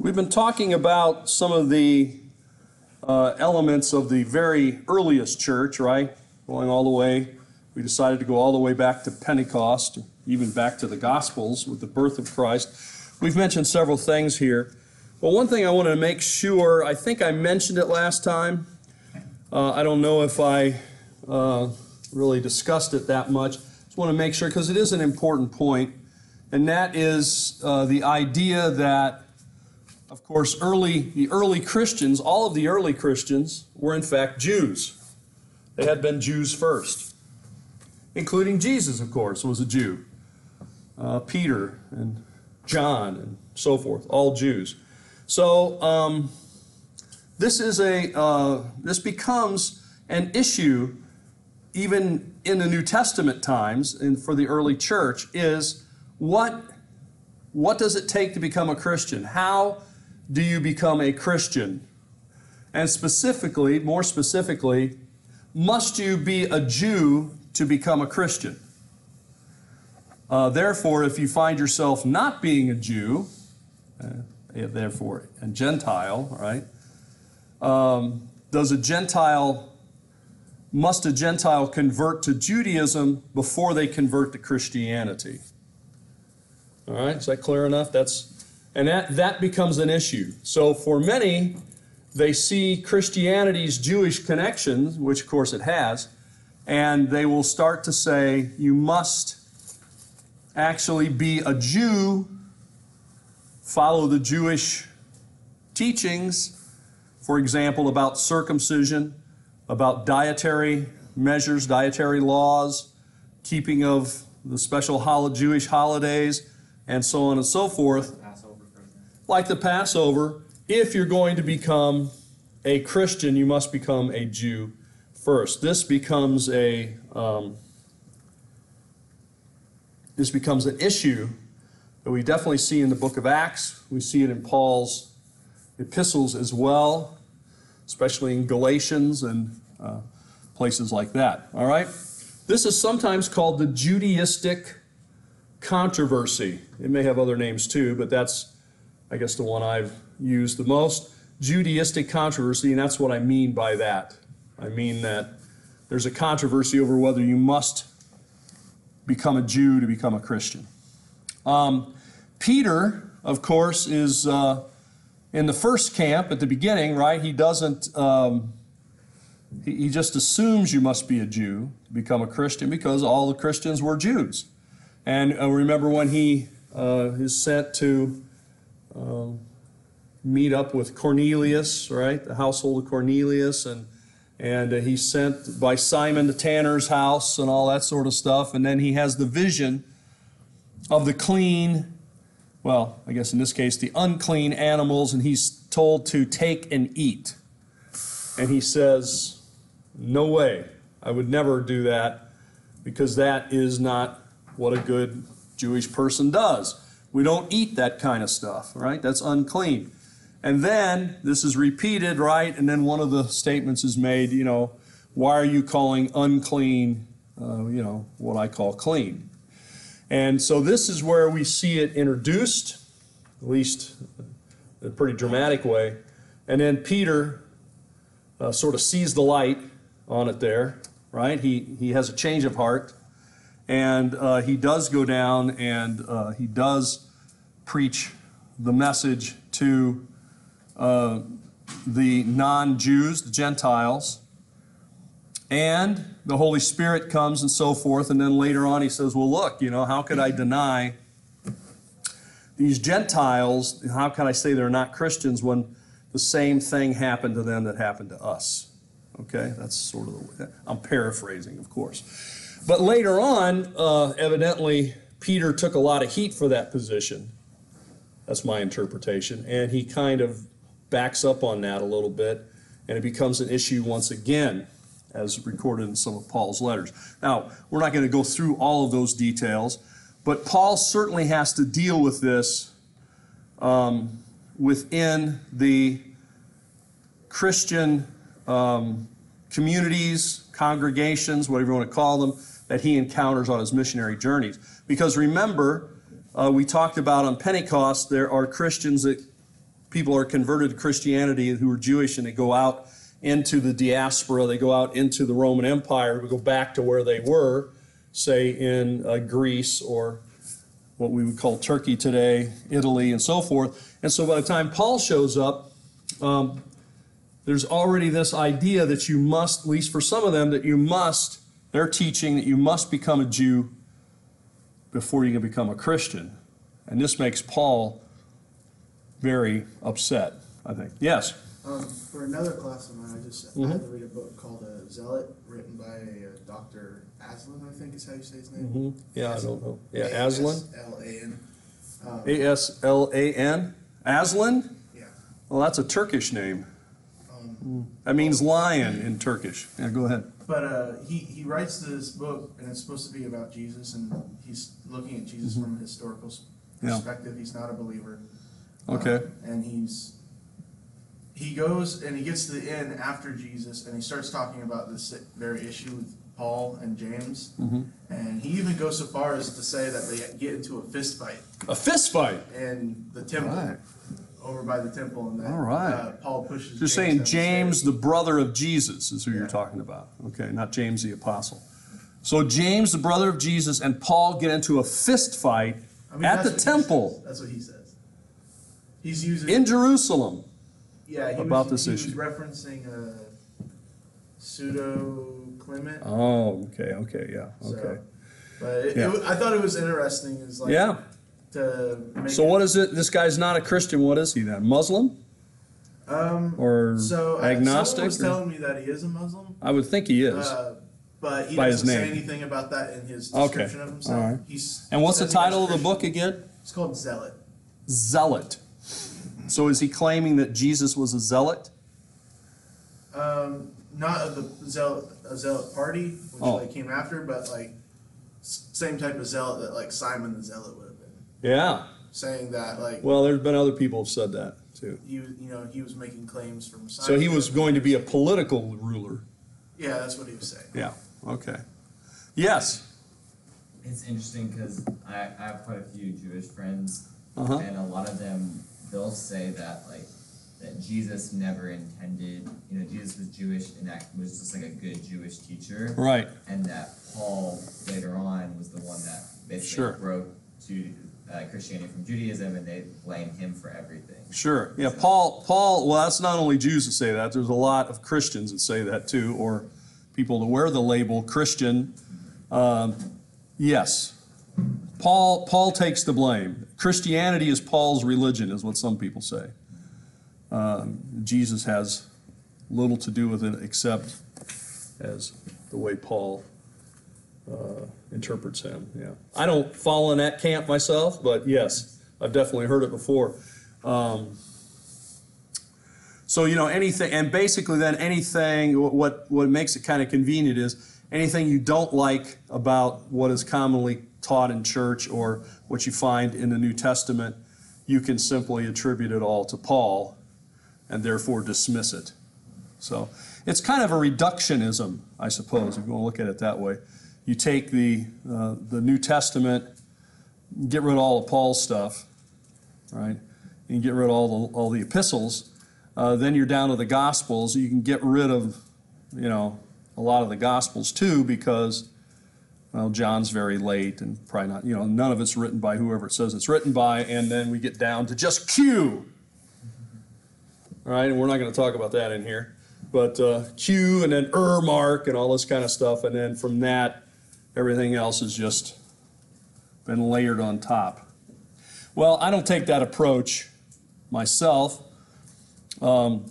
We've been talking about some of the elements of the very earliest church, right? Going all the way. We decided to go all the way back to Pentecost, even back to the Gospels with the birth of Christ. We've mentioned several things here. Well, one thing I wanted to make sure, I think I mentioned it last time. I don't know if I really discussed it that much. Just want to make sure, because it is an important point, and that is the idea that, of course, the early Christians, all of the early Christians were in fact Jews. They had been Jews first, including Jesus, of course, was a Jew. Peter and John and so forth, all Jews. So this becomes an issue even in the New Testament times, and for the early church, is what does it take to become a Christian? How do you become a Christian? And specifically, more specifically, must you be a Jew to become a Christian? Therefore, if you find yourself not being a Jew, therefore a Gentile, right? Must a Gentile convert to Judaism before they convert to Christianity? All right, is that clear enough? That becomes an issue. So for many, they see Christianity's Jewish connections, which of course it has, and they will start to say, you must actually be a Jew, follow the Jewish teachings, for example, about circumcision, about dietary measures, dietary laws, keeping of the special Jewish holidays, and so on and so forth. Like the Passover, if you're going to become a Christian, you must become a Jew first. This becomes an issue that we definitely see in the book of Acts. We see it in Paul's epistles as well, especially in Galatians and places like that. All right? This is sometimes called the Judaistic controversy. It may have other names too, but that's, I guess, the one I've used the most. Judaistic controversy, and that's what I mean by that. I mean that there's a controversy over whether you must become a Jew to become a Christian. Peter, of course, is in the first camp at the beginning, right? He doesn't, he just assumes you must be a Jew to become a Christian because all the Christians were Jews. And remember when he is sent to meet up with Cornelius, right? The household of Cornelius, and he's sent by Simon to Tanner's house and all that sort of stuff. And then he has the vision of the clean, well, I guess in this case, the unclean animals, and he's told to take and eat. And he says, no way, I would never do that, because that is not what a good Jewish person does. We don't eat that kind of stuff, right? That's unclean. And then this is repeated, right? And then one of the statements is made, why are you calling unclean, what I call clean? And so this is where we see it introduced, at least in a pretty dramatic way. And then Peter sort of sees the light on it there, right? He has a change of heart. And he does go down and he does preach the message to the non-Jews, the Gentiles. And the Holy Spirit comes and so forth. And then later on he says, well, look, how could I deny these Gentiles? How can I say they're not Christians when the same thing happened to them that happened to us? Okay, that's sort of the way. I'm paraphrasing, of course. But later on, evidently, Peter took a lot of heat for that position. That's my interpretation. And he kind of backs up on that a little bit, and it becomes an issue once again, as recorded in some of Paul's letters. Now, we're not going to go through all of those details, but Paul certainly has to deal with this within the Christian communities, congregations, whatever you want to call them, that he encounters on his missionary journeys. Because remember, we talked about on Pentecost, there are Christians that people are converted to Christianity who are Jewish and they go out into the diaspora, they go out into the Roman Empire, we go back to where they were, say in Greece or what we would call Turkey today, Italy, and so forth. And so by the time Paul shows up, there's already this idea that you must, at least for some of them, that you must, they're teaching that you must become a Jew before you can become a Christian. And this makes Paul very upset, I think. Yes? For another class of mine, I had to read a book called Zealot, written by Dr. Aslan, I think is how you say his name. Yeah, I don't know. Yeah, Aslan? A-S-L-A-N. A-S-L-A-N? Aslan? Yeah. Well, that's a Turkish name. That means lion in Turkish. Yeah, go ahead. But he writes this book, and it's supposed to be about Jesus, and he's looking at Jesus from a historical perspective. He's not a believer. Okay. And he goes and he gets to the end after Jesus, and he starts talking about this very issue with Paul and James. And he even goes so far as to say that they get into a fist fight. A fist fight? In the temple. Right. Over by the temple. And that, all right. Paul pushes You're saying James, the brother of Jesus, is who you're talking about. Okay, not James the apostle. So James, the brother of Jesus, and Paul get into a fist fight at the temple. That's what he says. He's using in Jerusalem. Yeah, he about was, this he issue. was referencing pseudo Clement. Oh, okay, yeah, okay. But I thought it was interesting. Is like to make so what is it? This guy's not a Christian. What is he then? Muslim? Or agnostic? Someone was telling me that he is a Muslim. I would think he is. But he by doesn't his name. say anything about that in his description of himself. All right. And what's the title of the book again? It's called Zealot. Zealot. So is he claiming that Jesus was a zealot? Not of the zealot party, which they came after, but like same type of zealot that like Simon the Zealot would have been. Yeah. Saying that like. Well, there's been other people who've said that too. He was making claims from. Simon. So he was going to be a political ruler. Yeah, that's what he was saying. Yeah. Okay. Yes. It's interesting because I have quite a few Jewish friends, Uh-huh. and a lot of them, they'll say that that Jesus never intended, Jesus was Jewish and that was just like a good Jewish teacher. Right. And that Paul later on was the one that basically broke to Christianity from Judaism, and they blame him for everything. Sure. Yeah, Paul, well, that's not only Jews that say that. There's a lot of Christians that say that too, or people that wear the label Christian. Yes. Paul takes the blame. Christianity is Paul's religion, is what some people say. Jesus has little to do with it except as the way Paul interprets him. Yeah, I don't fall in that camp myself, but yes, I've definitely heard it before. So anything, and basically then anything. What makes it kind of convenient is anything you don't like about what is commonly taught in church or what you find in the New Testament, you can simply attribute it all to Paul and therefore dismiss it. So it's kind of a reductionism, I suppose, if you want to look at it that way. You take the New Testament, get rid of all of Paul's stuff, right? You get rid of all the epistles. Then you're down to the Gospels. You can get rid of, a lot of the Gospels too, because John's very late and probably not, none of it's written by whoever it says it's written by, and then we get down to just Q. All right, and we're not going to talk about that in here, but Q and then Mark and all this kind of stuff, and then from that, everything else has just been layered on top. Well, I don't take that approach myself, but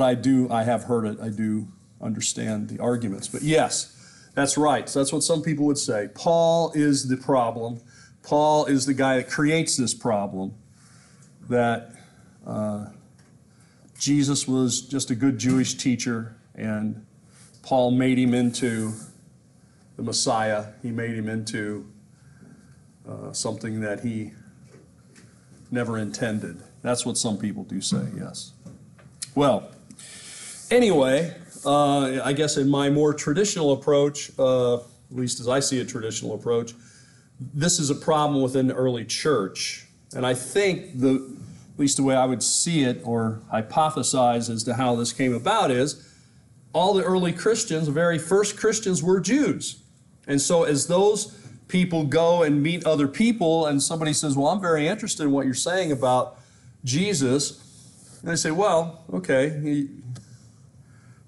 I have heard it, I do understand the arguments. But yes, that's right. So that's what some people would say. Paul is the problem. Paul is the guy that creates this problem, that Jesus was just a good Jewish teacher, and Paul made him into the Messiah. He made him into something that he never intended. That's what some people do say, yes. Well, anyway, I guess in my more traditional approach, at least as I see a traditional approach, this is a problem within the early church. And I think at least the way I would see it or hypothesize as to how this came about is all the early Christians, the very first Christians, were Jews. And so as those people go and meet other people and somebody says, well, I'm very interested in what you're saying about Jesus, and they say, well, okay,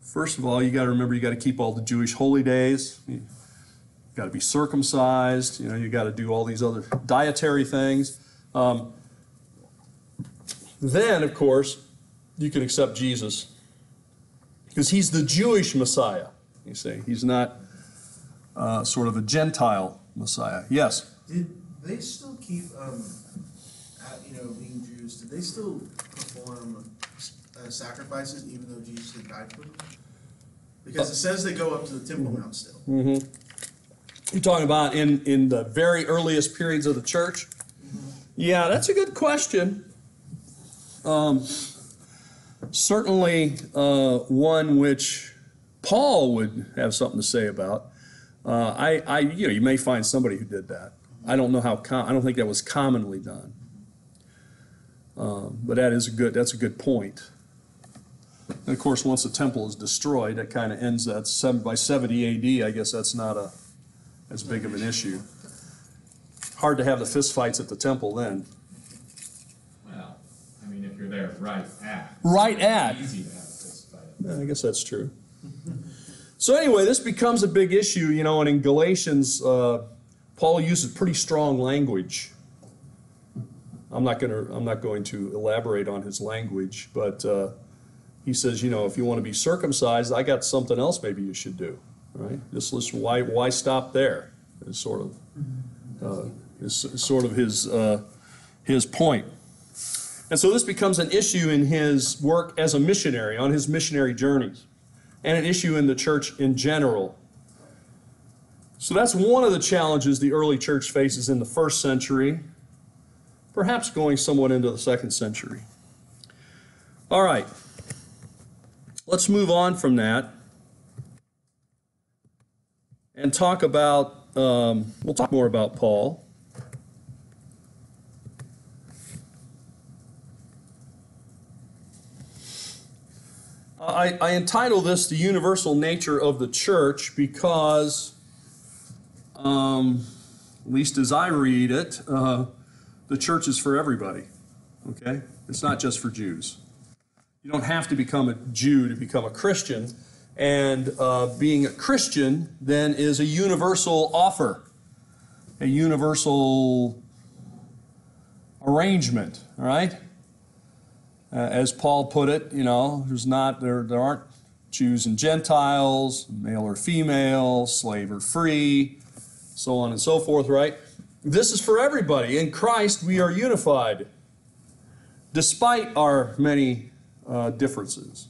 first of all, you got to remember you got to keep all the Jewish holy days. You got to be circumcised. You got to do all these other dietary things. Then, of course, you can accept Jesus because he's the Jewish Messiah. You see, he's not sort of a Gentile Messiah. Yes. Did they still keep, being Jews? Did they still perform sacrifices even though Jesus had died for them? Because it says they go up to the Temple Mount still. Mm-hmm. You're talking about in the very earliest periods of the church? Mm-hmm. Yeah, that's a good question. Certainly one which Paul would have something to say about. You may find somebody who did that. I don't know how. I don't think that was commonly done. But that's a good point. And of course, once the temple is destroyed, that kind of ends that. By 70 AD, I guess that's not as big of an issue. Hard to have the fist fights at the temple then. Well, I mean, if you're there right at. It's easy to have a fist fight. Yeah, I guess that's true. So anyway, this becomes a big issue, and in Galatians, Paul uses pretty strong language. I'm not going to elaborate on his language, but he says, if you want to be circumcised, I got something else maybe you should do, right? Just listen. Why stop there? Is sort of his point. And so this becomes an issue in his work as a missionary, on his missionary journeys, and an issue in the church in general. So that's one of the challenges the early church faces in the first century, perhaps going somewhat into the second century. All right, let's move on from that and talk about, we'll talk more about Paul. I entitle this The Universal Nature of the Church because, at least as I read it, the church is for everybody, okay? It's not just for Jews. You don't have to become a Jew to become a Christian, and being a Christian then is a universal offer, a universal arrangement, all right? As Paul put it, there aren't Jews and Gentiles, male or female, slave or free, so on and so forth, right? This is for everybody. In Christ, we are unified, despite our many differences.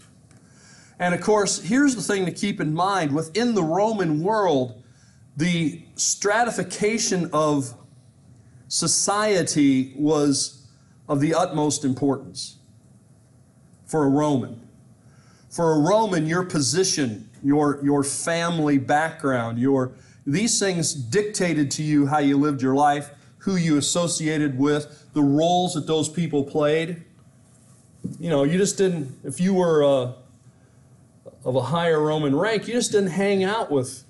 And of course, here's the thing to keep in mind. Within the Roman world, the stratification of society was of the utmost importance. For a Roman. For a Roman, your position, your family background, these things dictated to you how you lived your life, who you associated with, the roles that those people played. You just didn't, if you were of a higher Roman rank, you just didn't hang out with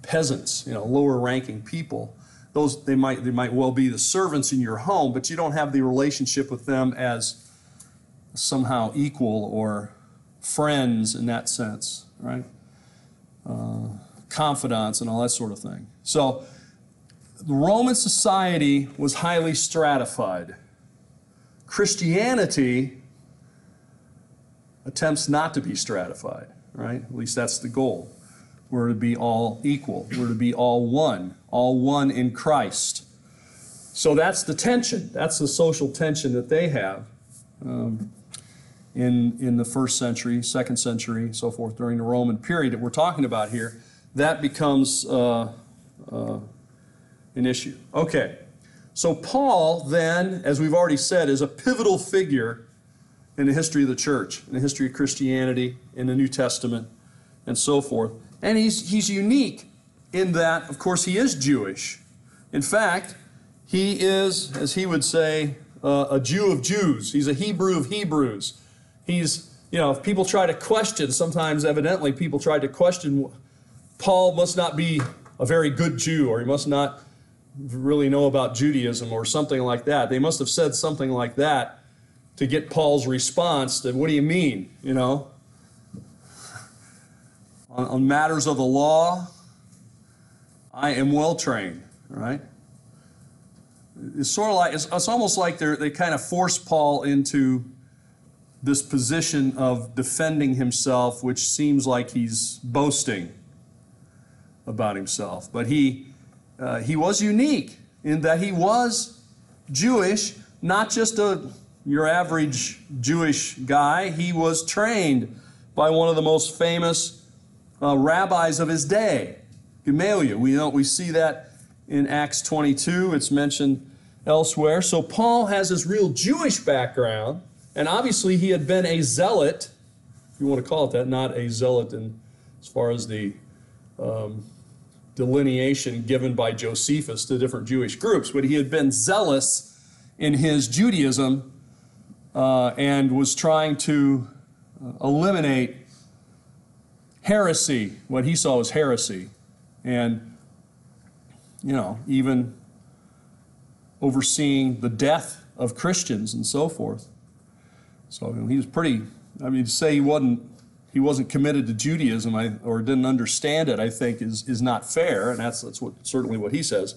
peasants, lower ranking people. They might well be the servants in your home, but you don't have the relationship with them as somehow equal or friends in that sense, right? Confidants and all that sort of thing. So the Roman society was highly stratified. Christianity attempts not to be stratified, right? At least that's the goal. We're to be all equal. We're to be all one in Christ. So that's the tension. That's the social tension that they have. In the first century, second century, so forth, during the Roman period that we're talking about here, that becomes an issue. Okay, so Paul then, as we've already said, is a pivotal figure in the history of the church, in the history of Christianity, in the New Testament, and so forth. And he's unique in that, of course, he is Jewish. In fact, He is, as he would say, a Jew of Jews. He's a Hebrew of Hebrews. He's, if people try to question, sometimes evidently people try to question, Paul must not be a very good Jew, or he must not really know about Judaism or something like that. They must have said something like that to get Paul's response to, what do you mean, On matters of the law, I am well trained, right? It's sort of like, it's almost like they kind of force Paul into this position of defending himself, which seems like he's boasting about himself. But he was unique in that he was Jewish, not just your average Jewish guy. He was trained by one of the most famous rabbis of his day, Gamaliel. We see that in Acts 22. It's mentioned elsewhere. So Paul has this real Jewish background, and obviously he had been a zealot, if you want to call it that, not a zealot as far as the delineation given by Josephus to different Jewish groups, but he had been zealous in his Judaism and was trying to eliminate heresy, what he saw as heresy, and, even overseeing the death of Christians and so forth. So he was to say he wasn't committed to Judaism or didn't understand it, I think is not fair, and that's certainly what he says.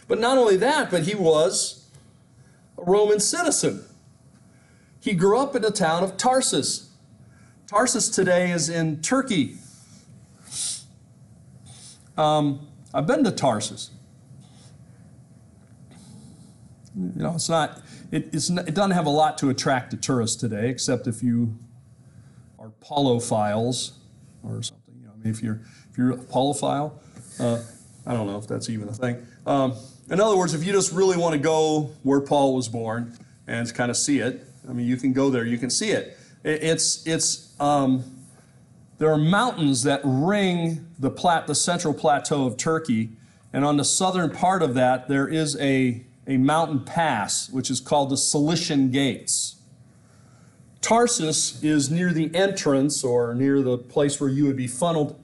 But not only that, but he was a Roman citizen. He grew up in the town of Tarsus. Tarsus today is in Turkey. I've been to Tarsus. It doesn't have a lot to attract the tourists today, except if you are Paulophiles or something. If you're a Paulophile, I don't know if that's even a thing. In other words, if you just really want to go where Paul was born and kind of see it, you can go there, you can see it. There are mountains that ring the central plateau of Turkey, and on the southern part of that, there is a mountain pass, which is called the Cilician Gates. Tarsus is near the entrance, or near the place where you would be funneled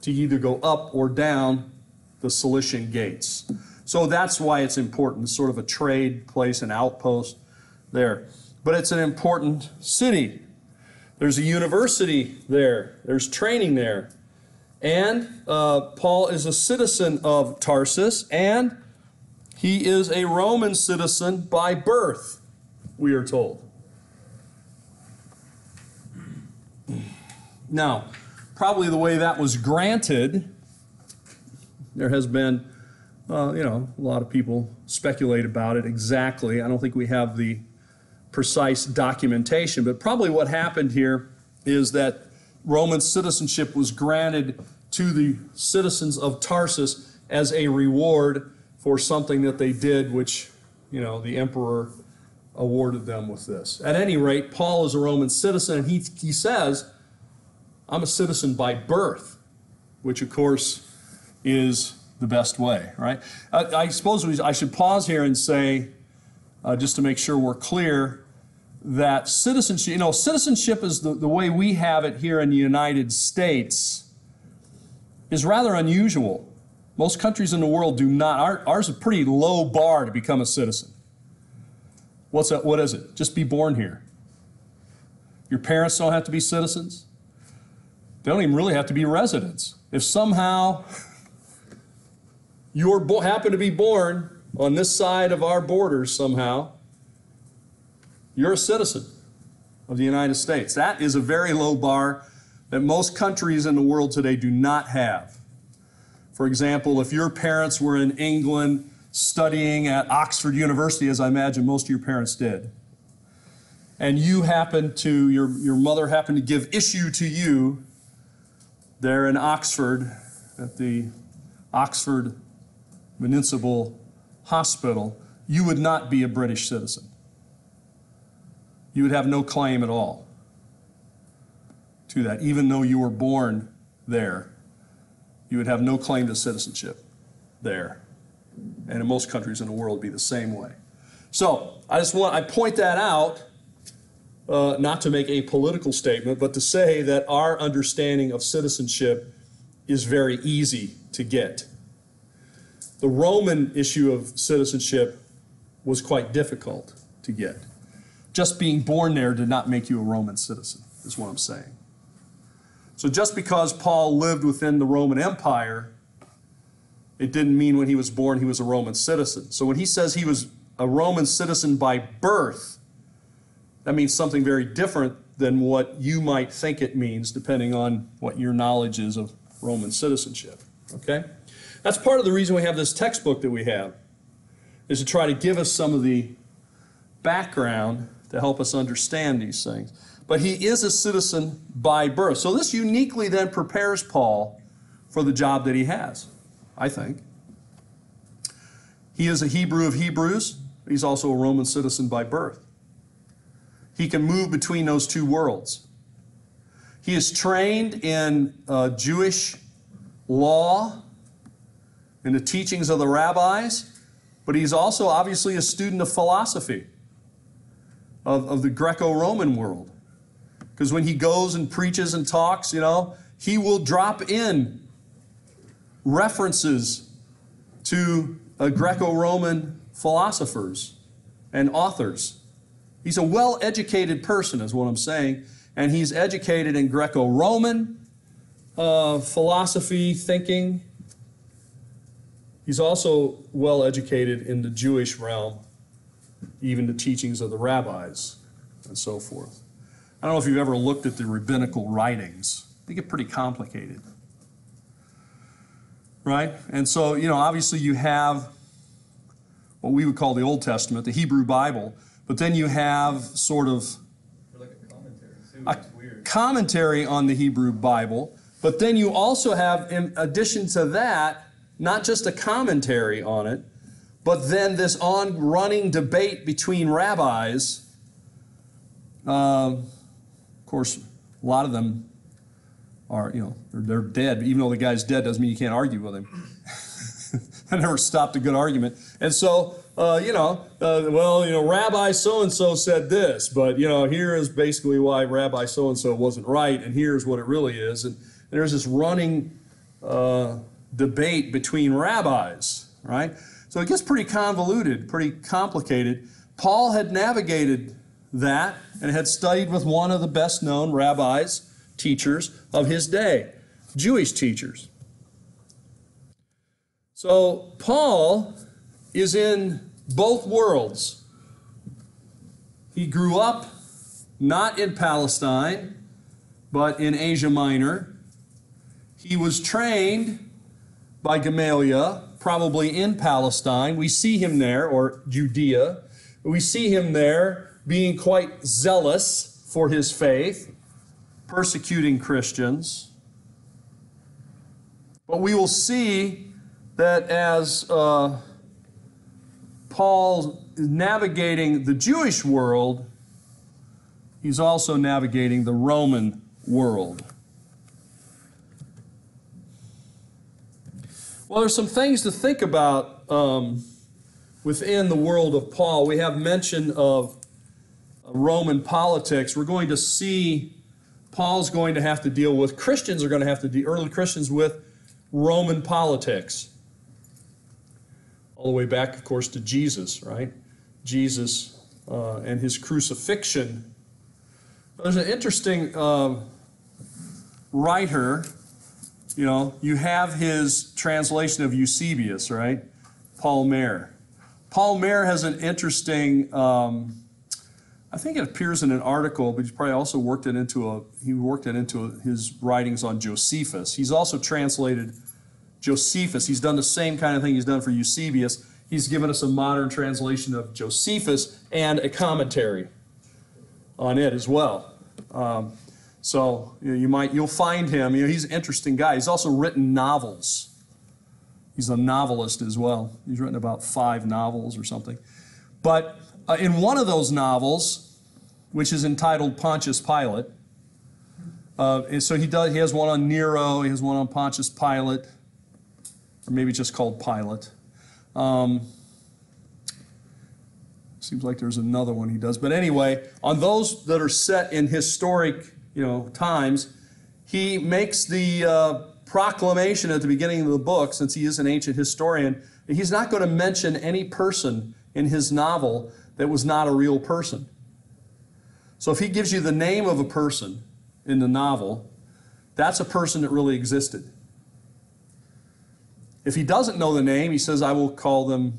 to either go up or down the Cilician Gates. So that's why it's important. It's sort of a trade place, an outpost there. But it's an important city. There's a university there. There's training there. And Paul is a citizen of Tarsus, and he is a Roman citizen by birth, we are told. Now, probably the way that was granted, there has been, a lot of people speculate about it exactly. I don't think we have the precise documentation, but probably what happened here is that Roman citizenship was granted to the citizens of Tarsus as a reward for something that they did, which, the emperor awarded them with this. At any rate, Paul is a Roman citizen, and he says, I'm a citizen by birth, which of course is the best way, right? I suppose I should pause here and say, just to make sure we're clear, that citizenship is the way we have it here in the United States is rather unusual. Most countries in the world do not. Ours is a pretty low bar to become a citizen. What is it? Just be born here. Your parents don't have to be citizens. They don't even really have to be residents. If somehow you happen to be born on this side of our borders somehow, you're a citizen of the United States. That is a very low bar that most countries in the world today do not have. For example, if your parents were in England studying at Oxford University, as I imagine most of your parents did, and your mother happened to give issue to you there in Oxford at the Oxford Municipal Hospital, you would not be a British citizen. You would have no claim at all to that. Even though you were born there, you would have no claim to citizenship there. And in most countries in the world, it'd be the same way. So I point that out, not to make a political statement, but to say that our understanding of citizenship is very easy to get. The Roman issue of citizenship was quite difficult to get. Just being born there did not make you a Roman citizen, is what I'm saying. So just because Paul lived within the Roman Empire, it didn't mean when he was born he was a Roman citizen. So when he says he was a Roman citizen by birth, that means something very different than what you might think it means, depending on what your knowledge is of Roman citizenship. Okay? That's part of the reason we have this textbook that we have, is to try to give us some of the background to help us understand these things. But he is a citizen by birth. So this uniquely then prepares Paul for the job that he has, I think. He is a Hebrew of Hebrews. He's also a Roman citizen by birth. He can move between those two worlds. He is trained in Jewish law and the teachings of the rabbis, but he's also obviously a student of philosophy, of the Greco-Roman world. Because when he goes and preaches and talks, he will drop in references to Greco-Roman philosophers and authors. He's a well-educated person, is what I'm saying, and he's educated in Greco-Roman philosophy, thinking. He's also well-educated in the Jewish realm, even the teachings of the rabbis and so forth. I don't know if you've ever looked at the rabbinical writings. They get pretty complicated, right? And so, obviously you have what we would call the Old Testament, the Hebrew Bible, but then you have sort of Like a commentary, too. a It's weird. commentary on the Hebrew Bible, but then you also have, in addition to that, not just a commentary on it, but then this on-running debate between rabbis. Of course, a lot of them are, they're dead. Even though the guy's dead doesn't mean you can't argue with him. I never stopped a good argument. And so, Rabbi so-and-so said this, but, here is basically why Rabbi so-and-so wasn't right, and here's what it really is. And there's this running debate between rabbis, right? So it gets pretty convoluted, pretty complicated. Paul had navigated that and had studied with one of the best-known rabbis, teachers of his day, Jewish teachers. So Paul is in both worlds. He grew up not in Palestine, but in Asia Minor. He was trained by Gamaliel, probably in Palestine. We see him there, or Judea. We see him there being quite zealous for his faith, persecuting Christians. But we will see that as Paul is navigating the Jewish world, he's also navigating the Roman world. Well, there's some things to think about within the world of Paul. We have mention of Roman politics. We're going to see Paul's going to have to deal with, Christians are going to have to deal, early Christians, with Roman politics. All the way back, of course, to Jesus, right? Jesus and his crucifixion. There's an interesting writer. You have his translation of Eusebius, right? Paul Maier. Paul Maier has an interesting, I think it appears in an article, but he probably also worked it into his writings on Josephus. He's also translated Josephus. He's done the same kind of thing he's done for Eusebius. He's given us a modern translation of Josephus and a commentary on it as well. So you'll find him. He's an interesting guy. He's also written novels. He's a novelist as well. He's written about 5 novels or something. But in one of those novels, which is entitled Pontius Pilate, and so he has one on Nero. He has one on Pontius Pilate, or maybe just called Pilate. Seems like there's another one he does. But anyway, on those that are set in historic, times, he makes the proclamation at the beginning of the book, since he is an ancient historian, that he's not going to mention any person in his novel that was not a real person. So if he gives you the name of a person in the novel, that's a person that really existed. If he doesn't know the name, he says, I will call them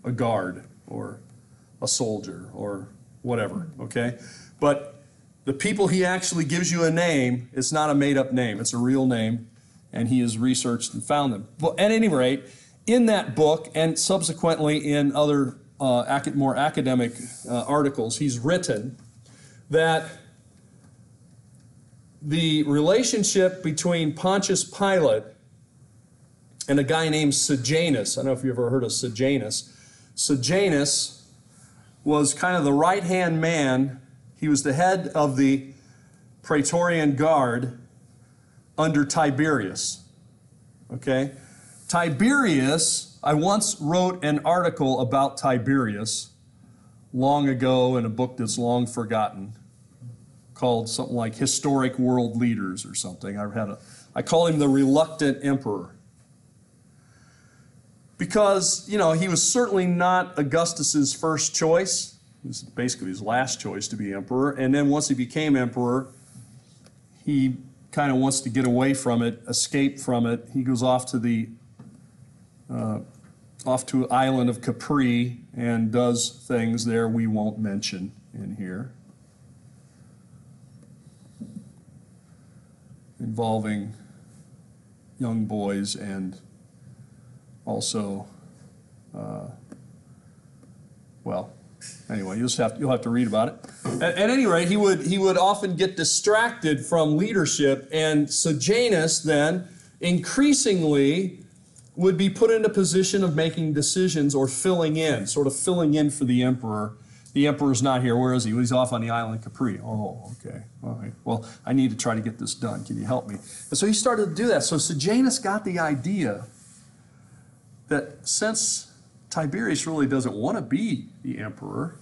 a guard or a soldier or whatever, okay? But the people he actually gives you a name, it's not a made-up name, it's a real name, and he has researched and found them. But at any rate, in that book and subsequently in other more academic articles, he's written that the relationship between Pontius Pilate and a guy named Sejanus, I don't know if you ever heard of Sejanus. Sejanus was kind of the right-hand man. He was the head of the Praetorian Guard under Tiberius. Okay? Tiberius, I once wrote an article about Tiberius long ago in a book that's long forgotten called something like Historic World Leaders or something. I call him the reluctant emperor. Because, he was certainly not Augustus's first choice. It was basically his last choice to be emperor. And then once he became emperor, he kind of wants to get away from it, escape from it. He goes off to the island of Capri and does things there we won't mention in here, involving young boys and also, anyway, you'll have to read about it. At any rate, he would often get distracted from leadership, and Sejanus then increasingly would be put in a position of making decisions or filling in for the emperor. The emperor's not here. Where is he? Well, he's off on the island of Capri. Oh, okay. All right. Well, I need to try to get this done. Can you help me? And so he started to do that. So Sejanus got the idea that since Tiberius really doesn't want to be the emperor,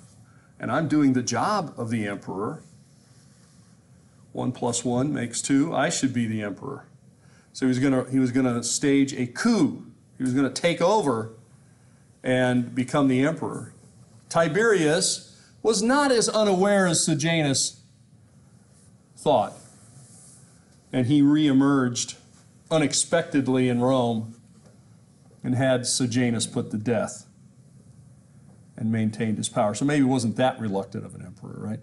and I'm doing the job of the emperor, 1 + 1 makes 2, I should be the emperor. So he was gonna stage a coup. He was gonna take over and become the emperor. Tiberius was not as unaware as Sejanus thought, and he reemerged unexpectedly in Rome and had Sejanus put to death and maintained his power. So maybe he wasn't that reluctant of an emperor,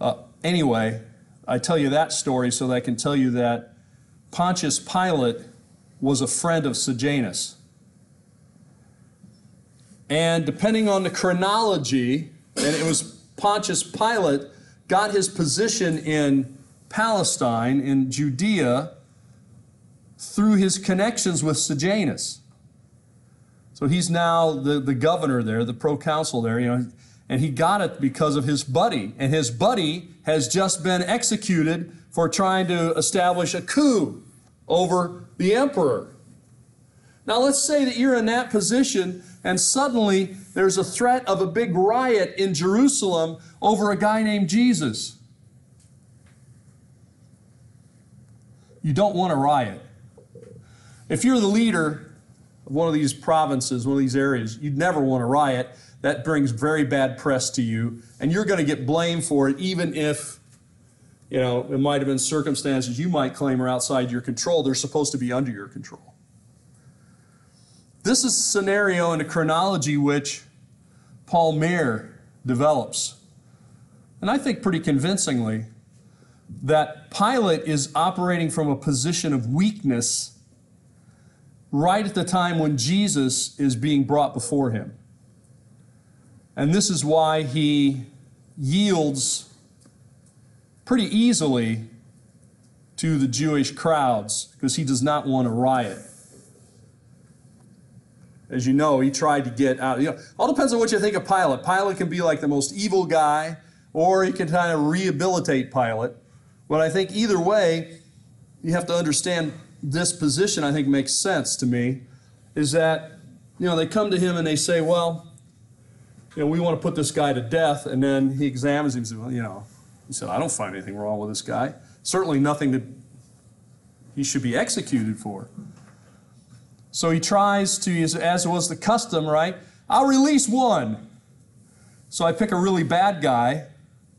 right? Anyway, I tell you that story so that I can tell you that Pontius Pilate was a friend of Sejanus. And depending on the chronology, and it was Pontius Pilate got his position in Palestine, in Judea, through his connections with Sejanus. So he's now the governor there, the proconsul there, and he got it because of his buddy. And his buddy has just been executed for trying to establish a coup over the emperor. Now let's say that you're in that position and suddenly there's a threat of a big riot in Jerusalem over a guy named Jesus. You don't want a riot. If you're the leader of one of these provinces, one of these areas, you'd never want a riot. That brings very bad press to you, and you're going to get blamed for it, even if, it might have been circumstances you might claim are outside your control. They're supposed to be under your control. This is a scenario and a chronology which Paul Maier develops, and I think pretty convincingly, that Pilate is operating from a position of weakness right at the time when Jesus is being brought before him. And this is why he yields pretty easily to the Jewish crowds, because he does not want a riot. As you know, he tried to get out. All depends on what you think of Pilate. Pilate can be like the most evil guy, or he can kind of rehabilitate Pilate. But I think either way, you have to understand this position, I think makes sense to me, is that they come to him and they say, well, we want to put this guy to death. And then he examines him and says, well, he said, I don't find anything wrong with this guy. Certainly nothing that he should be executed for. So he tries to, as was the custom, right? I'll release one. So I pick a really bad guy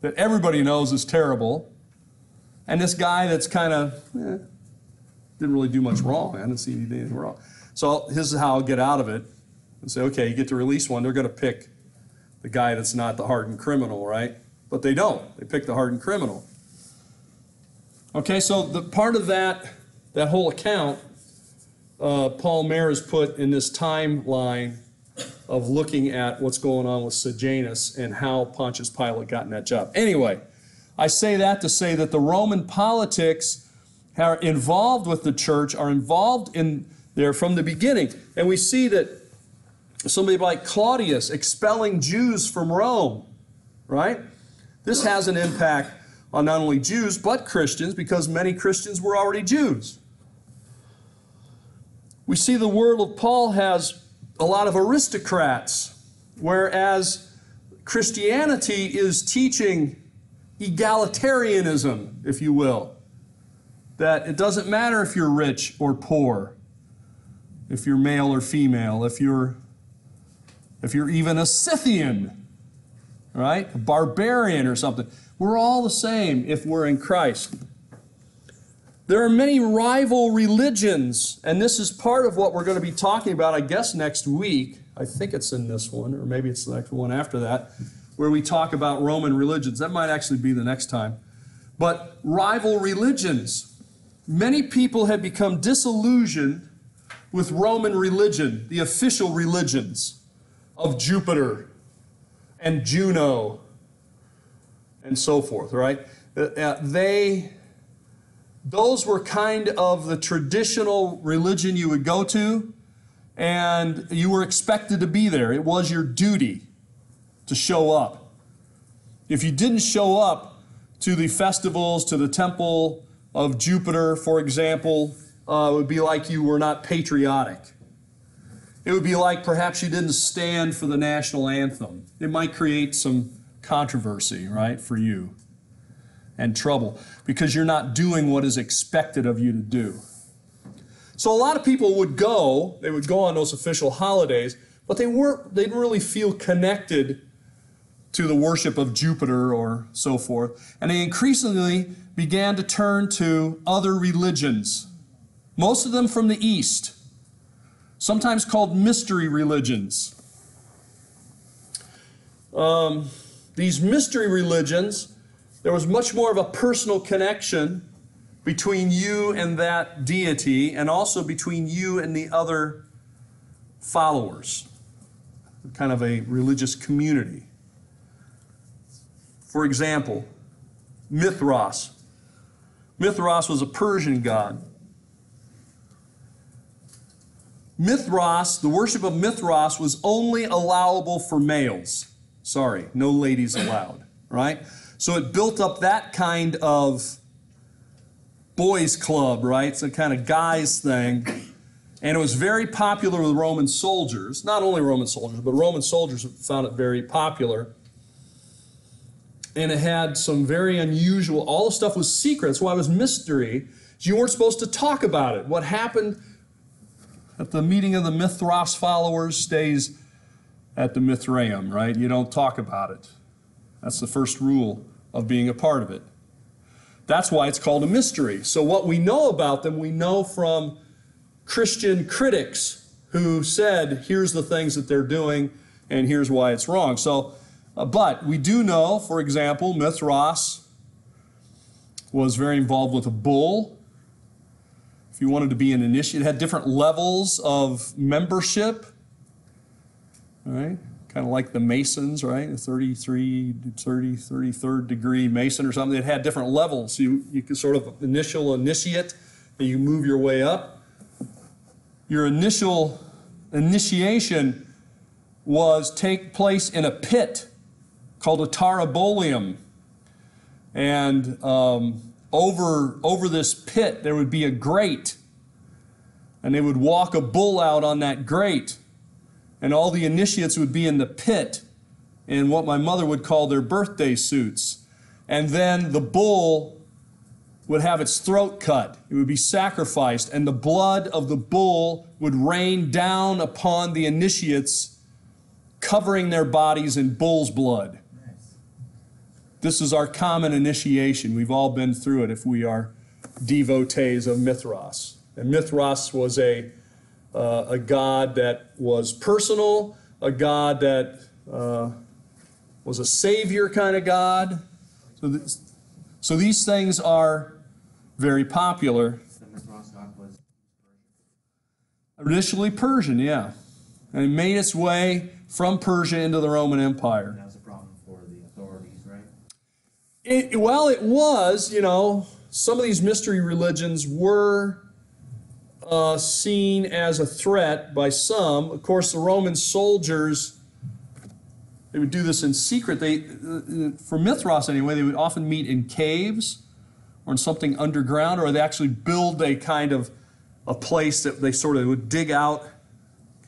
that everybody knows is terrible, and this guy that's kind of, didn't really do much wrong. I didn't see anything wrong. So this is how I'll get out of it and say, okay, you get to release one. They're going to pick the guy that's not the hardened criminal, right? But they don't. They pick the hardened criminal. Okay, so the part of that whole account, Paul Mayer has put in this timeline of looking at what's going on with Sejanus and how Pontius Pilate got in that job. Anyway, I say that to say that the Roman politics are involved with the church, are involved in there from the beginning. And we see that somebody like Claudius expelling Jews from Rome, right? This has an impact on not only Jews, but Christians, because many Christians were already Jews. We see the word of Paul has a lot of aristocrats, whereas Christianity is teaching egalitarianism, if you will. That it doesn't matter if you're rich or poor, if you're male or female, if you're even a Scythian, right? A barbarian or something. We're all the same if we're in Christ. There are many rival religions, and this is part of what we're going to be talking about, I guess, next week. I think it's in this one, or maybe it's the next one after that, where we talk about Roman religions. That might actually be the next time. But rival religions. Many people have become disillusioned with Roman religion, the official religions of Jupiter and Juno and so forth, right? Those were kind of the traditional religion you would go to, and you were expected to be there. It was your duty to show up. If you didn't show up to the festivals, to the temple of Jupiter, for example, it would be like you were not patriotic. It would be like perhaps you didn't stand for the national anthem. It might create some controversy, right, for you, and trouble, because you're not doing what is expected of you to do. So a lot of people they would go on those official holidays, but they didn't really feel connected to the worship of Jupiter or so forth. And they increasingly began to turn to other religions, most of them from the East, sometimes called mystery religions. These mystery religions, there was much more of a personal connection between you and that deity, and also between you and the other followers, kind of a religious community. For example, Mithras. Mithras was a Persian god. Mithras, the worship of Mithras was only allowable for males. Sorry, no ladies allowed, right? So it built up that kind of boys' club, right? It's a kind of guys thing. And it was very popular with Roman soldiers. Not only Roman soldiers, but Roman soldiers found it very popular. And it had some very unusual, all the stuff was secret. That's why it was mystery. You weren't supposed to talk about it. What happened at the meeting of the Mithras followers stays at the Mithraeum, right? You don't talk about it. That's the first rule of being a part of it. That's why it's called a mystery. So what we know about them, we know from Christian critics who said, here's the things that they're doing, and here's why it's wrong. So, but we do know, for example, Mithras was very involved with a bull. If you wanted to be an initiate, it had different levels of membership, right? Kind of like the Masons, right? A 33rd degree Mason or something. It had different levels. You could sort of initiate, and you move your way up. Your initial initiation take place in a pit called a tarabolium. And over this pit, there would be a grate. And they would walk a bull out on that grate. And all the initiates would be in the pit in what my mother would call their birthday suits. And then the bull would have its throat cut. It would be sacrificed, and the blood of the bull would rain down upon the initiates, covering their bodies in bull's blood. Nice. This is our common initiation. We've all been through it if we are devotees of Mithras. And Mithras was a god that was personal, a god that was a savior kind of god. So these things are very popular. The Mithras god was Initially Persian, yeah. And it made its way from Persia into the Roman Empire. that was a problem for the authorities, right? It was, some of these mystery religions were seen as a threat by some. Of course, the Roman soldiers, they would do this in secret. For Mithras anyway, they would often meet in caves or in something underground, or they actually build a kind of a place that they sort of would dig out.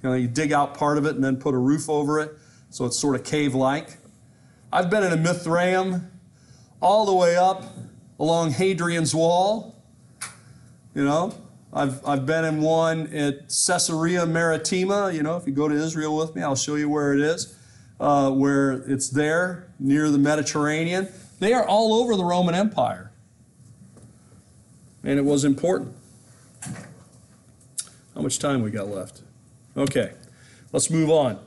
You dig out part of it and then put a roof over it, so it's sort of cave-like. I've been in a Mithraeum all the way up along Hadrian's Wall. I've been in one at Caesarea Maritima. If you go to Israel with me, I'll show you where it is, where it's there near the Mediterranean. They are all over the Roman Empire, and it was important. How much time we got left? Okay, let's move on.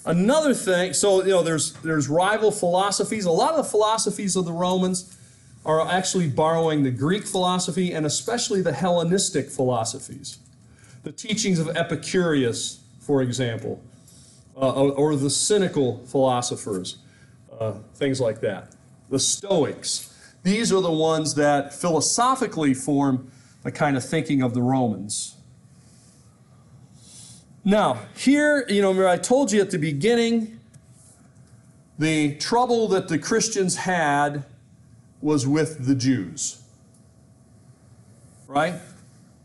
Another thing, so there's rival philosophies. A lot of the philosophies of the Romans are actually borrowing the Greek philosophy and especially the Hellenistic philosophies. The teachings of Epicurus, for example, or the cynical philosophers, things like that. The Stoics. These are the ones that philosophically form the kind of thinking of the Romans. Now, here, remember I told you at the beginning, the trouble that the Christians had was with the Jews. Right?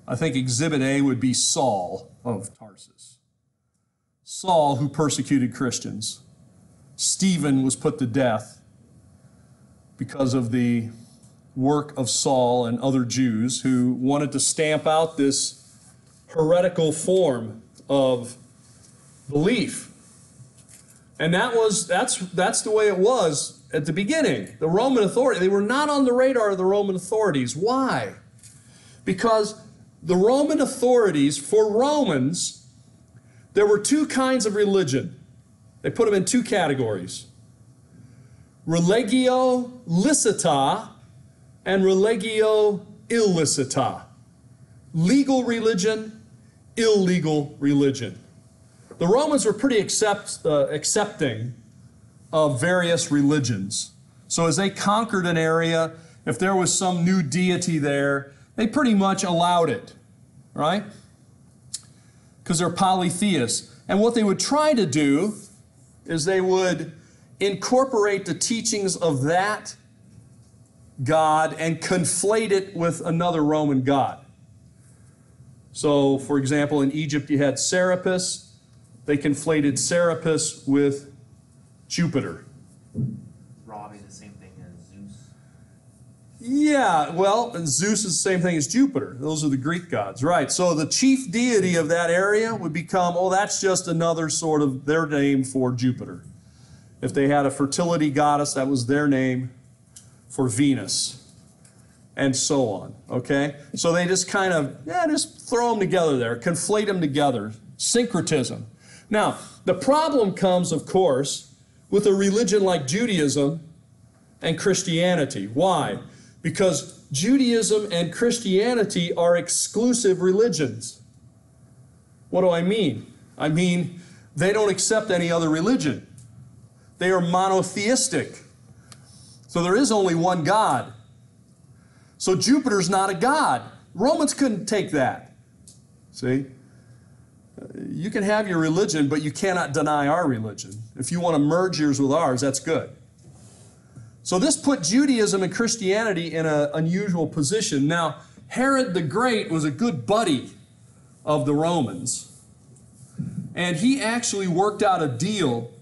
I think Exhibit A would be Saul of Tarsus. Saul, who persecuted Christians. Stephen was put to death because of the work of Saul and other Jews who wanted to stamp out this heretical form of belief. And that's the way it was at the beginning. The Roman authority, they were not on the radar of the Roman authorities. Why? Because the Roman authorities, for Romans, there were two kinds of religion. They put them in two categories. Religio licita and religio illicita. Legal religion, illegal religion. The Romans were pretty accepting of various religions. So as they conquered an area, if there was some new deity there, they pretty much allowed it, right? Because they're polytheists. And what they would try to do is they would incorporate the teachings of that god and conflate it with another Roman god. So, for example, in Egypt you had Serapis. They conflated Serapis with Jupiter. Ra is the same thing as Zeus. Yeah, well, Zeus is the same thing as Jupiter. Those are the Greek gods, right? So the chief deity of that area would become, that's just another sort of their name for Jupiter. If they had a fertility goddess, that was their name for Venus. And so on, okay? So they just kind of, just throw them together there, conflate them together, syncretism. Now, the problem comes, of course, with a religion like Judaism and Christianity. Why? Because Judaism and Christianity are exclusive religions. What do I mean? I mean, they don't accept any other religion. They are monotheistic. So there is only one God. So Jupiter's not a god. Romans couldn't take that. See? You can have your religion, but you cannot deny our religion. If you want to merge yours with ours, that's good. So this put Judaism and Christianity in an unusual position. Now, Herod the Great was a good buddy of the Romans. And he actually worked out a deal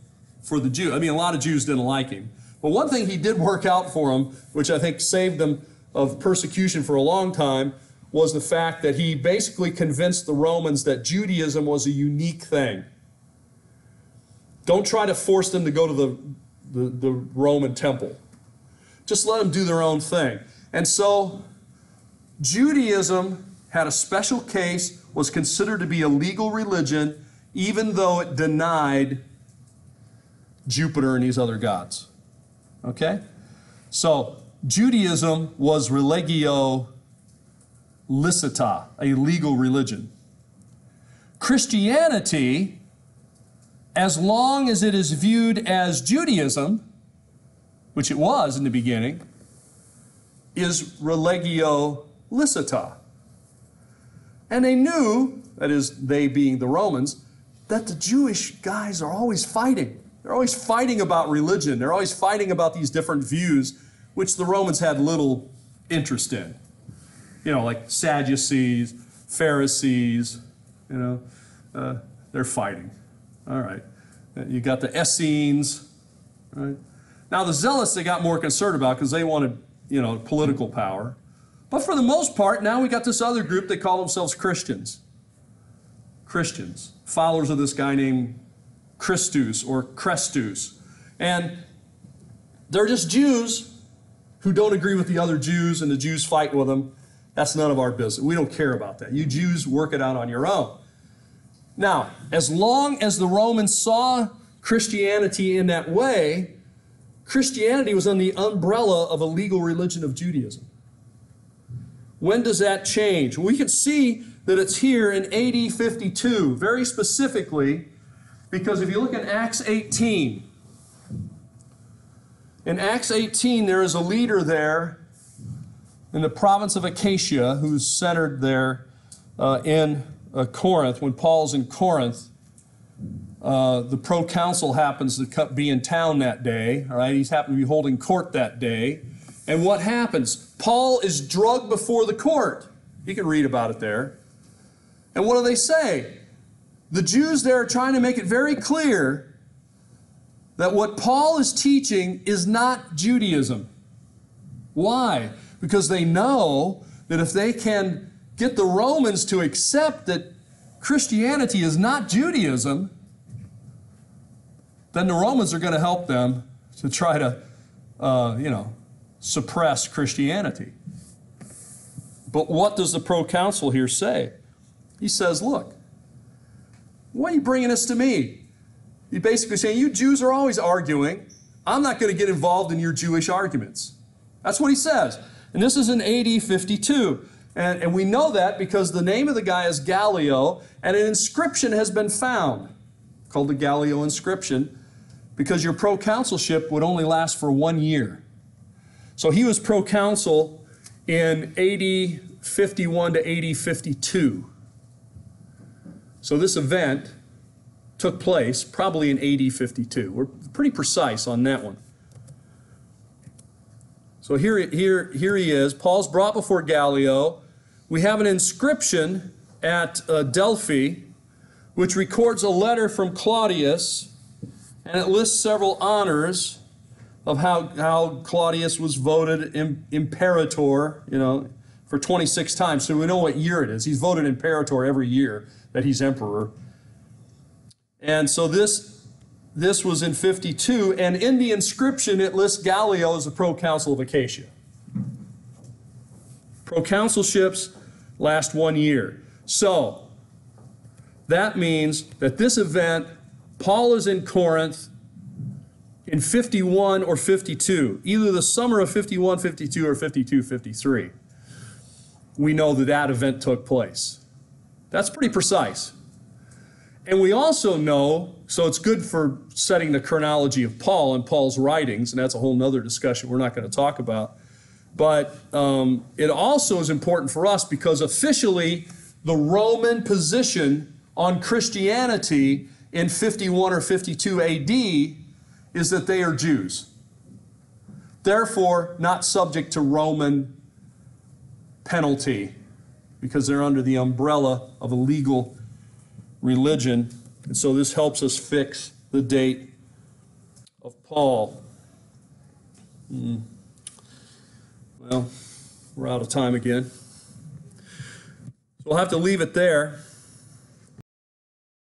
for the Jews. I mean, a lot of Jews didn't like him. But one thing he did work out for them, which I think saved them of persecution for a long time, was the fact that he basically convinced the Romans that Judaism was a unique thing. Don't try to force them to go to the Roman temple. Just let them do their own thing. And so Judaism had a special case, was considered to be a legal religion, even though it denied Jupiter and these other gods. Okay? So Judaism was religio licita, a legal religion. Christianity, as long as it is viewed as Judaism, which it was in the beginning, is religio licita. And they knew, that is, they being the Romans, that the Jewish guys are always fighting. They're always fighting about religion. They're always fighting about these different views, which the Romans had little interest in. You know, like Sadducees, Pharisees, they're fighting. All right. You got the Essenes, right? Now the Zealots they got more concerned about because they wanted, political power. But for the most part, now we got this other group, they call themselves Christians. Christians, followers of this guy named Christus or Crestus. And they're just Jews who don't agree with the other Jews and the Jews fight with them. That's none of our business. We don't care about that. You Jews work it out on your own. Now, as long as the Romans saw Christianity in that way, Christianity was under the umbrella of a legal religion of Judaism. When does that change? We can see that it's here in AD 52, very specifically, because if you look in Acts 18, in Acts 18 there is a leader there in the province of Achaia who's centered there in Corinth. When Paul's in Corinth, the proconsul happens to be in town that day. All right, he's happened to be holding court that day. And what happens? Paul is drugged before the court. You can read about it there. And what do they say? The Jews there are trying to make it very clear that what Paul is teaching is not Judaism. Why? Because they know that if they can get the Romans to accept that Christianity is not Judaism, then the Romans are going to help them to try to, suppress Christianity. But what does the proconsul here say? He says, look, why are you bringing this to me? He's basically saying, you Jews are always arguing. I'm not going to get involved in your Jewish arguments. That's what he says. And this is in AD 52. And we know that because the name of the guy is Gallio, and an inscription has been found called the Gallio inscription, because your proconsulship would only last for 1 year. So he was proconsul in AD 51 to AD 52. So this event took place probably in AD 52. We're pretty precise on that one. So here he is. Paul's brought before Gallio. We have an inscription at Delphi, which records a letter from Claudius, and it lists several honors of how Claudius was voted imperator, for 26 times. So we know what year it is. He's voted imperator every year that he's emperor. And so this was in 52, and in the inscription it lists Gallio as the proconsul of Achaia. Proconsulships last 1 year. So that means that this event, Paul is in Corinth in 51 or 52, either the summer of 51, 52, or 52, 53. We know that that event took place. That's pretty precise. And we also know, so it's good for setting the chronology of Paul and Paul's writings, and that's a whole other discussion we're not going to talk about. But it also is important for us because officially the Roman position on Christianity in 51 or 52 AD is that they are Jews. Therefore, not subject to Roman penalty because they're under the umbrella of a legal religion And so this helps us fix the date of Paul. Well, we're out of time again. So we'll have to leave it there.